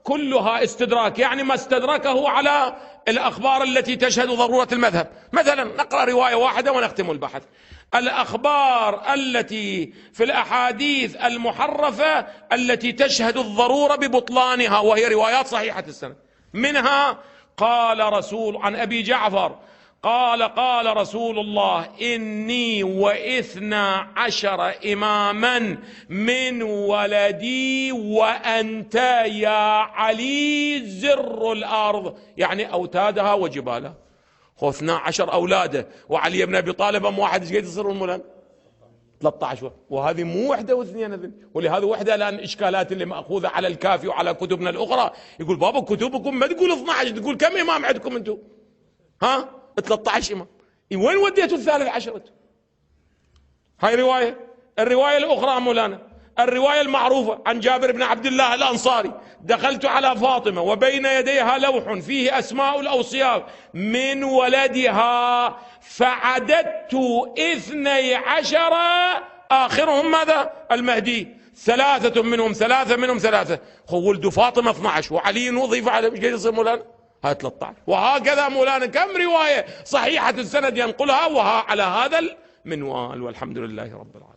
كلها استدراك، يعني ما استدركه على الأخبار التي تشهد ضرورة المذهب. مثلا نقرأ رواية واحدة ونختم البحث. الأخبار التي في الأحاديث المحرفة التي تشهد الضرورة ببطلانها، وهي روايات صحيحة السند، منها قال رسول عن أبي جعفر قال رسول الله: إني و12 إماما من ولدي وأنت يا علي زر الأرض، يعني أوتادها وجبالها. هو 12 أولاده، وعلي بن أبي طالب واحد، ايش قد يصير المولان؟ 13. وهذه مو وحدة واثنين، ولهذا وحدة الآن إشكالات اللي مأخوذة على الكافي وعلى كتبنا الأخرى. يقول بابا كتبكم ما تقول 12، تقول كم إمام عندكم أنتم؟ ها 13 إمام. وين وديتوا ال13؟ هاي رواية. الرواية الأخرى مولانا، الرواية المعروفة عن جابر بن عبد الله الأنصاري: دخلت على فاطمة وبين يديها لوح فيه أسماء الأوصياء من ولدها فعددت 12، آخرهم ماذا؟ المهدي، 3 منهم 3. هو ولد فاطمة 12 وعلي وظيفة على ايش قد يصير مولانا؟ هاي 13. وهكذا مولانا كم رواية صحيحة السند ينقلها، وها على هذا المنوال. والحمد لله رب العالمين.